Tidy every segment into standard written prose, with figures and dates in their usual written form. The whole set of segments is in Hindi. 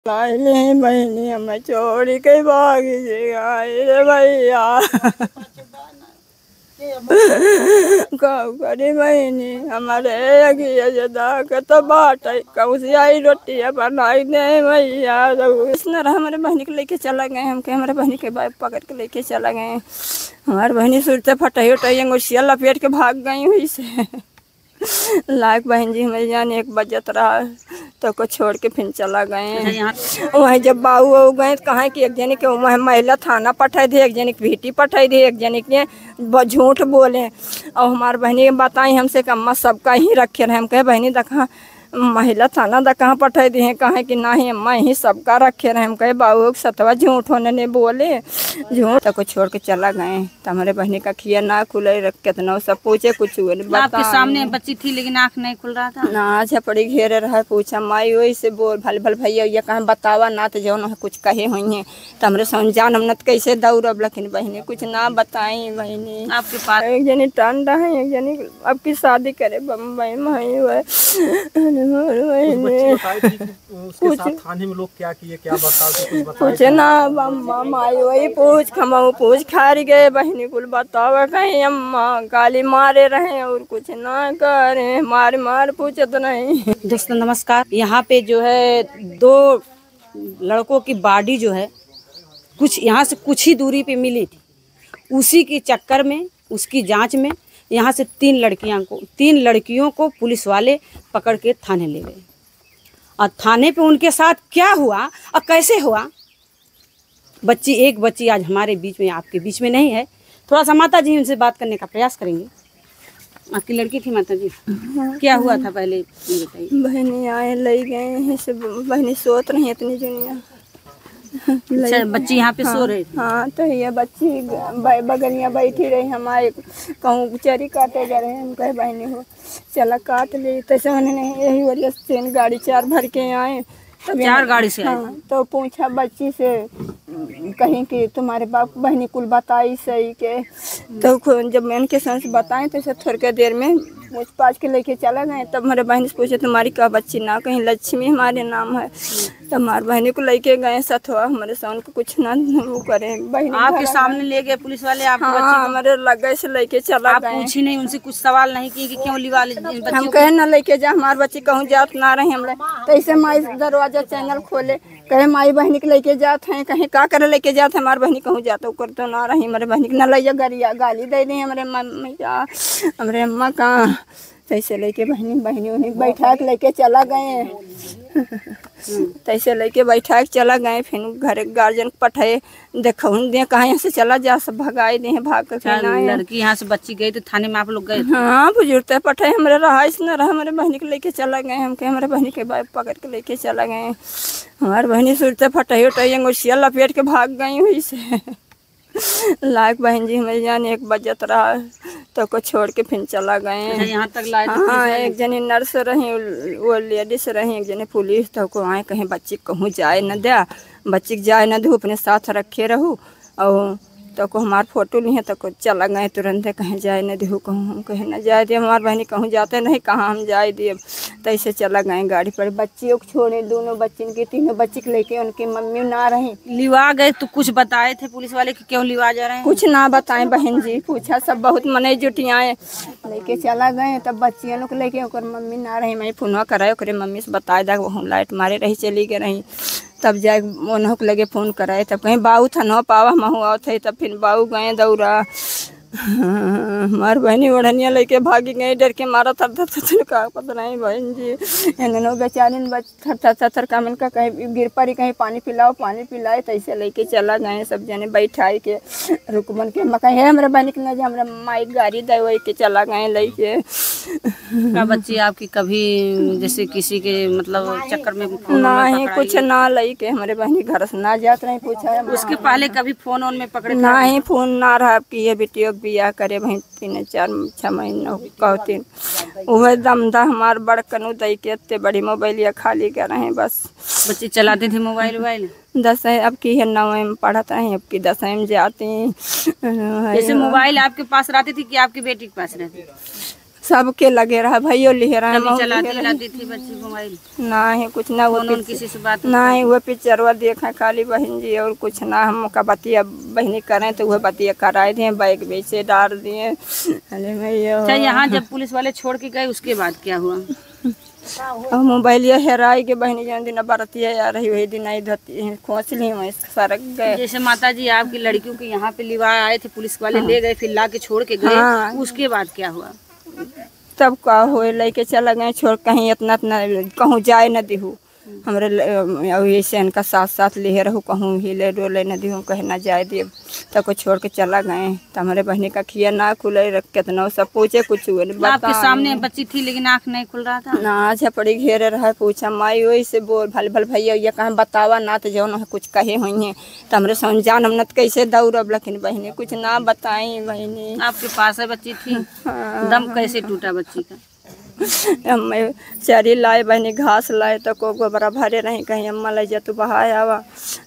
लाइले बहनी हमें छोड़ी के भागी रे भैया करी बहनी हमारे तो बाट कौसी आई रोटी बनाई दे भैया हमारे बहनी को लेके चला गए हमके हमारे बहनी के बाइक पकड़ के लेके चला गए। हमारे बहनी सुरते फटाई उठाई अंगोशिया लपेट के भाग गई हुई से लाख बहन जी हमें जान 1 बजत रहा तो को छोड़ के फिर चला गए। वहीं जब बाबू हो गए कहाँ कि एक जने के वहाँ महिला थाना पठाई दी, एक जने की भीटी पठाई दी, एक जने के झूठ बोले और हमारे बहनी बताई हमसे कि अम्मा सबका ही रखे रहे। हम कहे बहनी देखा महिला थाना दा कहाँ पठाई दी है कहाँ कि ना ही अम्मा ही सबका रखे रहे। हम कहे बाबू सतवा झूठ होने ने बोले झूठ को छोड़ के चला गए। तो हमारे बहनी का खिया ना खुले कितना सब पूछे कुछ आपके सामने बच्ची थी लेकिन आँख नहीं खुल रहा था ना झपड़ी घेरे रहा पूछा माई वही से बोल भल भल भैया ये कहाँ बतावा ना तो जो ना कुछ कहे हुई है तो हमारे समझान हमने तो कैसे दौड़ब लेकिन बहनी कुछ ना बताई। बहनी आपके पास एक जनी टांडा है एक जनी अब की शादी करे बम्बई में थाने में लोग क्या किए क्या बताओ पूछे ना अम्मा माई वही पूछ खमाऊ पूछ खारी गए बहनी कुल बतावा कहीं अम्मा गाली मारे रहे और कुछ ना करे मार मार पूछे तो नहीं। दोस्तों नमस्कार। यहाँ पे जो है 2 लड़कों की बॉडी जो है कुछ यहाँ से कुछ ही दूरी पे मिली थी, उसी के चक्कर में उसकी जांच में यहाँ से 3 लड़कियों को पुलिस वाले पकड़ के थाने ले गए। और थाने पे उनके साथ क्या हुआ और कैसे हुआ एक बच्ची आज हमारे बीच में आपके बीच में नहीं है। थोड़ा सा माता जी उनसे बात करने का प्रयास करेंगे। आपकी लड़की थी माता जी क्या हुआ था पहले बताइए। बहनी आए ले गए हैं से बहनी सोत रही इतनी जुनिया बच्ची यहाँ पे सो रही थी। हाँ तो ये बच्ची बगलिया बैठी रही हमारे कहूँ चरी काटे जा रहे हम कहे बहनी हो चला काट ली तैसे उन्होंने यही वजह से गाड़ी 4 भर के आए तब 4 गाड़ी से हाँ तो पूछा बच्ची से कहीं कि तुम्हारे बाप बहनी कुल बताई सही के तो जब मैं उनके संग बताएं तो थोड़ी देर में मुझ पास के लेके चला गए। तब हमारे बहन से पूछे तुम्हारी का बच्ची ना कहीं लक्ष्मी हमारे नाम है तो हमारे बहनी को लेके गए सथवा हमारे सामने को कुछ ना वो करे बहनी आपके सामने ले गए पुलिस वाले आपको हाँ हमारे लगे से लेके चला गए। पूछी नहीं उनसे कुछ सवाल नहीं किए कि क्यों लिवा हम कहे ना लेके जा हमारे बच्ची कहूँ जात ना रही हम तो ऐसे माई दरवाजा चैनल खोले कहे माई बहनी के लेके जात हैं कहीं का करे लेके जाते हमारे बहनी कहूँ जाते कर तो ना रही हमारे बहनी के ना लैया गरिया गाली दे दी हमारे मम्मी का हमारे अम्मा का तैसे लेके बहनी उन्हें बैठा के लेके चला गए तैसे लेके बैठा के चला गए। फिर घर गार्जियन पठाए देखो दे कहाँ यहाँ से चला जा सब भगाए दे भाग के लड़की यहाँ से बच्ची गई तो थाने में आप लोग गए। हाँ बुजुर्ग पठाए हमारे रहा न रहा हमारे बहनी के लेके चला गए हमके हमारे बहनी के बाइक पकड़ के लेके चला गए। हमारे बहनी सुरते फटाई उठाई अंगोशिया लपेट के भाग गई हुई से लाख बहन जी हमें जान 1 बजत रहा तो को छोड़ के फिर चला गए। यहाँ तक लाए हाँ एक जनी नर्स रही वो लेडीज रही एक जनी पुलिस तो को आए कहीं बच्ची कहूँ जाए न दे बच्ची के जाए न दे अपने साथ रखे रहूँ और तो को हमारे फोटो लिए तो को चला गए तुरंत कहीं जाए न देहू कहूँ हम कहीं न जाए दिए हमारे बहनी कहूँ जाते नहीं कहाँ हम जाए दिए तैसे चला गए गाड़ी पर बच्चियों को छोड़े दोनों बच्ची की 3 बच्ची को लेके उनकी मम्मी ना रही लिवा गए तो कुछ बताए थे पुलिस वाले कि क्यों लिवा जा रहे हैं कुछ ना बताएं बहन जी पूछा सब बहुत मने जुटियाए लेके चला गए तब बच्चियों को लेके ओकर मम्मी ना रही मैं फोनवा कराए ओकरे मम्मी से बताए दा वो लाइट मारे रही चली गए रही तब जाए उन्हों को लगे फ़ोन कराए तब कहीं बाऊ था न पावा महू आओ थे तब फिर बाऊ गए दौड़ा हमार बहनी ओढ़निया लेके भागी गई डर के मारा थर का पता नहीं बहन जी इन्होंने बेचारी थर का मन का कहीं गिर पड़ी कहीं पानी पिलाए तैसे लेके चला गए सब जने बैठाई के रुकमन के मकाई है हमारे बहनी के नजर हमारे माई गाड़ी दे वही के चला गए लेके। का बच्ची आपकी कभी जैसे किसी के मतलब चक्कर में नहीं कुछ ना लई के हमारे बहनी घर से ना जात नहीं पूछा उसके पहले कभी फोन में पकड़े नहीं फोन ना रहा आपकी ये बेटियों बियाह करे भाई 3-4-6 महीनों कहतीन वह दमदा हमार बड़कनू दई के इतने बड़ी मोबाइल खाली कर रहे हैं बस। बच्चे चलाते थे मोबाइल 10 अब की है 9वीं में पढ़ता है अब की 10वीं में जाती जैसे मोबाइल आपके पास रहती थी कि आपकी बेटी के पास रहती सबके लगे रहा, भैया ले रहा है। चलाती थी बच्ची मोबाइल? नहीं कुछ ना, वो किसी से बात नहीं, वो पिक्चरवा देखा खाली बहन जी, और कुछ ना। हम का बतिया बहनी करें तो वह बतिया कराए दिए, बैग बेचे डाल दिए। अरे भैया यहाँ जब पुलिस वाले छोड़ के गए उसके बाद क्या हुआ? और मोबाइल ये हेराई के बहनी जन दिन बरतिया आ रही वही दिन आई धरती खोस ली वहीं सरक गए। जैसे माता जी आपकी लड़कियों के यहाँ पे लिवा आए थे, पुलिस वाले ले गए, फिर ला के छोड़ के गए। हाँ। उसके बाद क्या हुआ? तब का हो लेके चला गए छोड़, कहीं इतना कहूँ जाए न दिहू हमरे ऐसे इनका साथ साथ ले रहूँ, कहूँ हिले डोले न दिहूँ, कहे ना जाए दिए तब को छोड़ के चला गए। तो हमारे बहनी का खिया ना खुले कितना सब पूछे कुछ हुए आपके सामने बच्ची थी लेकिन आँख नहीं खुल रहा था ना, झपड़ी घेरे रहा। पूछा माई वही से बोल भल भल भैया ये कहाँ बतावा ना, तो जौन कुछ कहे हुई हैं तो हमरे समझान हम न कैसे दौड़ब, लेकिन बहनी कुछ ना बताई। बहनी आपके पास है बच्ची थी? दम कैसे टूटा बच्ची का? हम चरी लाए बहनी, घास लाए तो को गोबरा भरे रही, कहीं अम्मा ले जा तू बहाए आवा,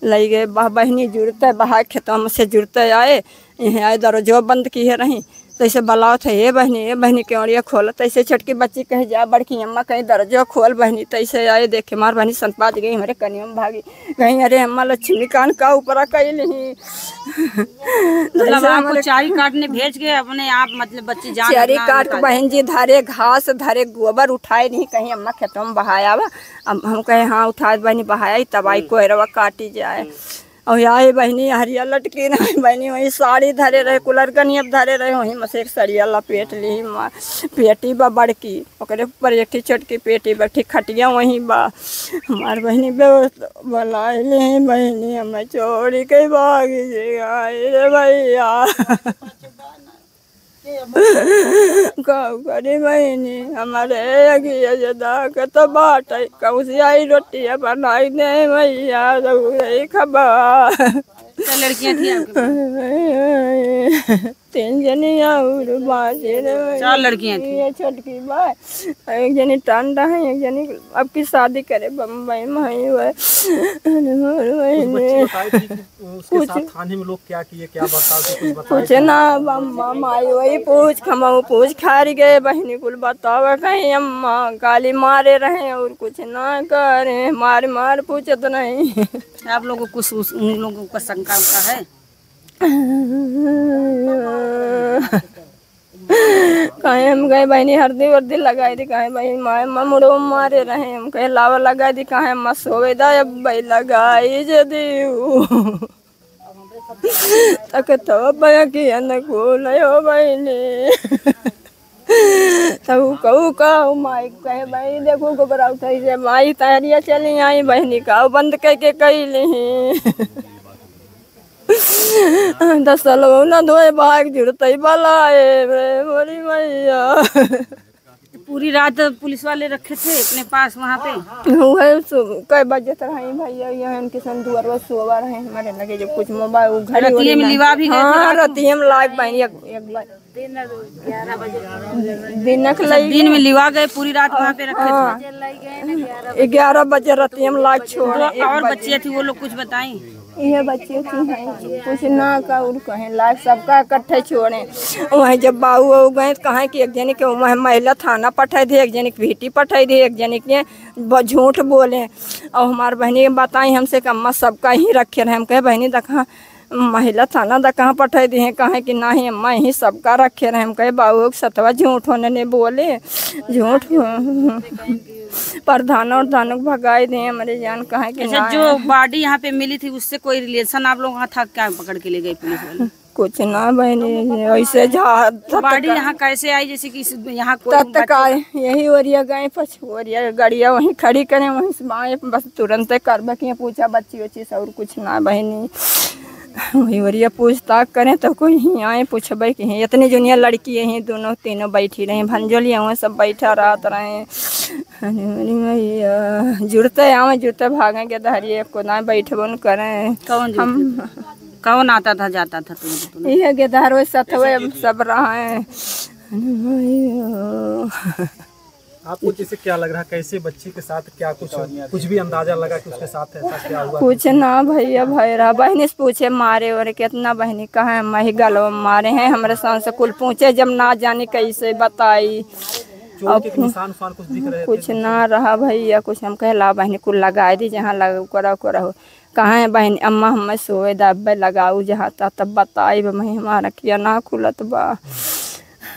ले गए बहनी जुड़ते बहा खेतों से जुड़ते आए, यहाँ आए दरवाजा बंद किए रही। तैसे बलाव थे ये बहनी केवड़िया खोल, तैसे छोटकी बच्ची कहे जा, बड़की अम्मा कहीं दरवाजा खोल बहनी, तैसे आए देखे मार बहनी सनपात गई, हमारे कनियों में भागी, कहीं अरे अम्मा लक्ष्मी कान का ऊपर कहीं नहीं। मतलब आपको चारी काटने भेज के अपने आप मतलब बच्ची जान चारी काट बहन जी धरे घास धरे गोबर उठाए नहीं, कहीं अम्मा खेतों में बहाया वा। अब हम कहे हाँ उठा बहनी बहाया, तब आई कोहरवा काटी जाए। और आए बहनी हरिया लटकी रही बहनी, वही साड़ी धरे रहे, कुलर कनियब धरे रहे, वहीं में से एक सड़िया लपेट ली। पेटी बा बड़की, ओकरे ऊपर एक छोटकी पेटी बैठी, खटिया वहीं बा। हमार बहनी बोला ले बहनी हमें छोड़ी के भागी रे भैया। करी बहनी हमारे तो बाट कौशियाई रोटी बनाई दे भैया, खबर। लड़कियां थी आपके? 3 जनी और 4 लड़कियां थी। छोटकी बा, एक जनी टांडा है, एक जनी अब की शादी करे बम्बई में है। थाने में लोग क्या किए, क्या बताओ? कुछ ना बम्मा माई वही पूछ खमाऊ पूछ खारी गए बहनी कुल बतावा, कहीं अम्मा गाली मारे रहे और कुछ ना करे, मार मार पूछत नहीं। आप लोगों को कुछ उन लोगों का शंका है? कहे हम गए बहनी हल्दी वर्दी लगाई थी, कहे बहनी माए मुड़ो मारे रहे, हम कहे लावा लगाई थी, कहे अम्मा सोवे दा अब भाई लगाई जदी तक तो बया की अनुकूल हो बहनी। तब कहू का माई कहे भाई देखो गोबरा उठाई से माई तैयारियाँ चली आई, बहनी का बंद करके कैली 10 साल न धोए भाग जुड़ते बलाए बोली मैया। पूरी रात पुलिस वाले रखे थे अपने पास वहाँ पे? कई बजे तक रहे भैया, यहाँ किसान दुआर सोवा रहे हमारे लगे जो कुछ मोबाइल घर रतिये में लिवा भी गए? हाँ रतिये में लाग बहनी एक बार दिन में लिवा गए, पूरी रात वहाँ पे रखे थे। 11 बजे रतिये में लाग छोड़े। और बच्चियाँ थी वो लोग कुछ बताई? ये बच्चे थी हैं कुछ ना का और कहें लाग सबका इकट्ठे छोड़े। वहीं जब बाबू हो गए कहाँ कि एक जने के वहाँ महिला थाना पठाई दी, एक जने की भीटी पठाई दी, एक जने के झूठ बोले। और हमारे बहनी बताई हमसे कि अम्मा सबका ही रखे रहे। हम कहे बहनी देखा महिला थाना दा कहाँ पठाई दी है, कहे कि नहीं अम्मा ही सबका रखे रहे। हम कहे बाबू सतवा झूठ होने ने बोले, झूठ प्रधान और धान भगाए दे हमारे जान कहा कि जो बॉडी यहाँ पे मिली थी उससे कोई रिलेशन आप लोग वहाँ था क्या? पकड़ के ले गए पुलिस वाले? कुछ ना बहनी ऐसे बॉडी यहाँ कैसे आई? जैसे कि यहाँ तत्काल यही ओरिया गए ओरिया गाड़िया वहीं खड़ी करें, वहीं से आए बस तुरंत करबे कि पूछा बच्ची वच्ची और कुछ ना बहनी। वही ओरिया पूछताछ करें तो कोई ही आए पूछबे कि इतनी जुनिया लड़की यहीं दोनों तीनों बैठी रही, भंजोलिया वहाँ सब बैठा रात रहे। जुड़ते आवे जुड़ते भागेंगे धरिए को ना बैठबो न करें। कौन आता था जाता था तुम? ये गेदार सतवे सब रहे। आपको जैसे क्या लग रहा है, कैसे बच्ची के साथ क्या कुछ भी अंदाजा लगा कि उसके साथ ऐसा क्या हुआ? कुछ ना भैया भैरा बहनी से पूछे मारे और कितना बहनी कहा है मही गलो मारे हैं हमारे साथ से कुल पूछे जब ना जाने कैसे बताई चोट के निशान कुछ दिख रहे थे? कुछ ना रहा भैया कुछ हम कहला बहनी कुल लगाए दी जहाँ लगा करा कहाँ है बहनी अम्मा हमें सोए दब्बे लगाऊ जहाँ तब बताई मही हमारा किया ना खुलत बा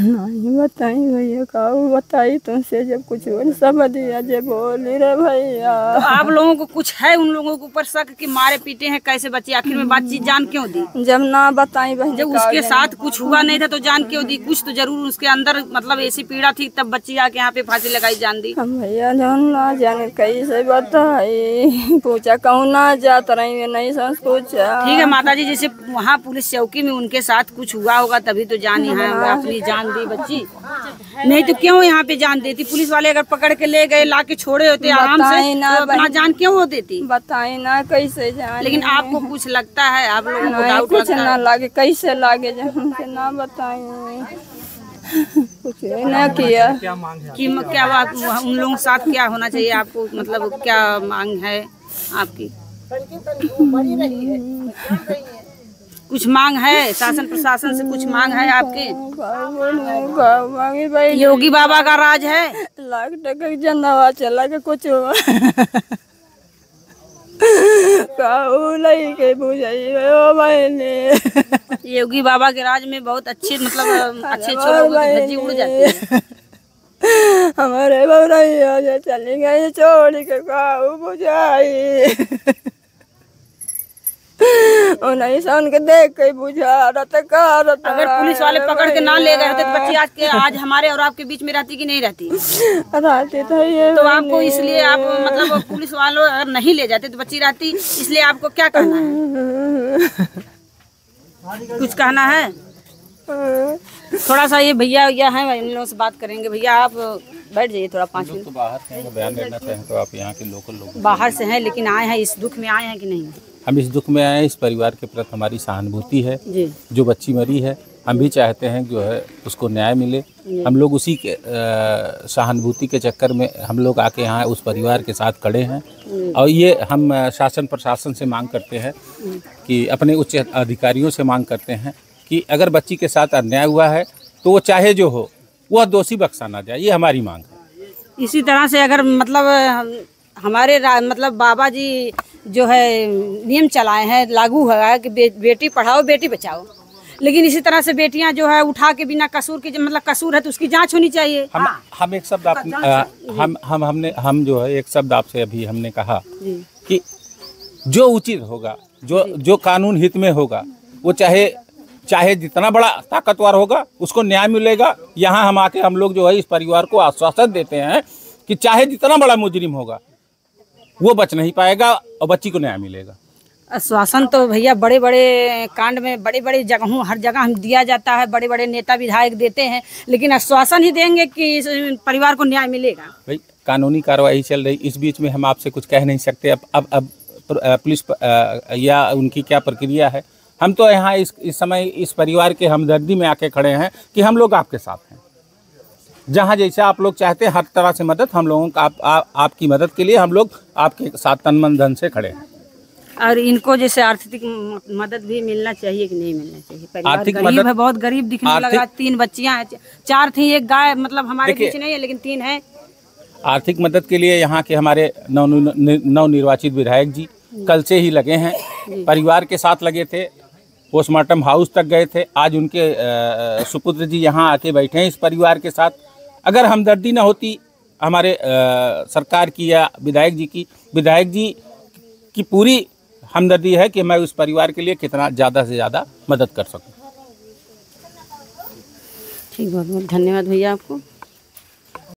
नहीं बताई भैया का बताई तुमसे जब कुछ सब दिया जब बोली रे भैया। तो आप लोगों को कुछ है उन लोगों के ऊपर शक कि मारे पीटे हैं कैसे बच्चे, आखिर में बातचीत जान क्यों दी? जब ना बताई बहन जब उसके साथ कुछ हुआ नहीं था तो जान क्यों दी? कुछ तो जरूर उसके अंदर मतलब ऐसी पीड़ा थी तब बच्ची आके यहाँ पे फांसी लगाई जान दी। हम भैया ना जाने कैसे बताई पूछा कहूँ ना जाता रही नहीं समझ पूछा। ठीक है माता जी, जैसे वहाँ पुलिस चौकी में उनके साथ कुछ हुआ होगा तभी तो जान यहाँ अपनी जान दी बच्ची, नहीं तो क्यों यहाँ पे जान देती? पुलिस वाले अगर पकड़ के ले गए ला के छोड़े होते आराम से ना तो अपना जान क्यों वो देती? बताई ना कैसे जान। लेकिन आपको कुछ लगता है, आप लोगों को डाउट कुछ लगता ना है? लागे कैसे लागे जब हमसे ना बताई कुछ ना किया क्या मांग है? कि क्या बात उन लोगों के साथ क्या होना चाहिए आपको, मतलब क्या मांग है आपकी? कुछ मांग है शासन प्रशासन से, कुछ मांग है आपके? योगी बाबा का राज है, लाख टका जनवा चला के कुछ हुआ के योगी बाबा के राज में बहुत अच्छे मतलब अच्छे धज्जी उड़ जाती है। हमारे बउरैया चली गई छोड़ के काऊ बुझाई नहीं सन के देख के बुझा रत अगर पुलिस वाले पकड़ के ना ले गए होते तो बच्ची आज हमारे और आपके बीच में रहती कि नहीं रहती? रहती तो आपको इसलिए आप मतलब पुलिस वालों अगर नहीं ले जाते तो बच्ची रहती, इसलिए आपको क्या कहना है? कुछ कहना है? थोड़ा सा ये भैया है इन लोगों से बात करेंगे। भैया आप बैठ जाइए थोड़ा 5 मिनट। तो बाहर से बयान देना चाहें तो आप यहाँ के लोकल लोग बाहर से हैं लेकिन आए हैं, इस दुख में आए हैं कि नहीं? हम इस दुख में आए हैं, इस परिवार के प्रति हमारी सहानुभूति है जी। जो बच्ची मरी है हम भी चाहते हैं जो है उसको न्याय मिले। हम लोग उसी के सहानुभूति के चक्कर में हम लोग आके यहाँ उस परिवार के साथ खड़े हैं और ये हम शासन प्रशासन से मांग करते हैं कि अपने उच्च अधिकारियों से मांग करते हैं कि अगर बच्ची के साथ अन्याय हुआ है तो वो चाहे जो हो वह दोषी बख्शा ना जाए, ये हमारी मांग है। इसी तरह से अगर मतलब हमारे मतलब बाबा जी जो है नियम चलाए हैं, लागू है कि बेटी पढ़ाओ बेटी बचाओ, लेकिन इसी तरह से बेटियां जो है उठा के बिना कसूर के मतलब कसूर है तो उसकी जांच होनी चाहिए। हम एक शब्द हम जो है एक शब्द आपसे अभी हमने कहा कि जो उचित होगा, जो कानून हित में होगा, वो चाहे जितना बड़ा ताकतवर होगा उसको न्याय मिलेगा। यहाँ हम आके हम लोग जो है इस परिवार को आश्वासन देते हैं कि चाहे जितना बड़ा मुजरिम होगा वो बच नहीं पाएगा और बच्ची को न्याय मिलेगा। आश्वासन तो भैया बड़े बड़े कांड में बड़े बड़े जगहों हर जगह हम दिया जाता है, बड़े बड़े नेता विधायक देते हैं, लेकिन आश्वासन ही देंगे कि इस परिवार को न्याय मिलेगा? भाई कानूनी कार्रवाई चल रही, इस बीच में हम आपसे कुछ कह नहीं सकते। अब पुलिस या उनकी क्या प्रक्रिया है, हम तो यहाँ इस समय इस परिवार के हमदर्दी में आके खड़े हैं कि हम लोग आपके साथ हैं। जहाँ जैसे आप लोग चाहते हैं हर तरह से मदद हम लोगों का आपकी मदद के लिए हम लोग आपके साथ तन मन धन से खड़े हैं। और इनको जैसे आर्थिक मदद भी मिलना चाहिए कि नहीं मिलना चाहिए? परिवार आर्थिक गरीब मदद है, बहुत गरीब दिखने लगा। 3 बच्चियां हैं, 4 थी, एक गाय, मतलब हमारे बीच नहीं है लेकिन 3 है। आर्थिक मदद के लिए यहाँ के हमारे नवनिर्वाचित विधायक जी कल से ही लगे हैं, परिवार के साथ लगे थे, पोस्टमार्टम हाउस तक गए थे। आज उनके सुपुत्र जी यहाँ आके बैठे हैं इस परिवार के साथ। अगर हमदर्दी न होती हमारे सरकार की या विधायक जी की पूरी हमदर्दी है कि मैं उस परिवार के लिए कितना ज़्यादा से ज़्यादा मदद कर सकूं। ठीक, बहुत बहुत धन्यवाद भैया आपको।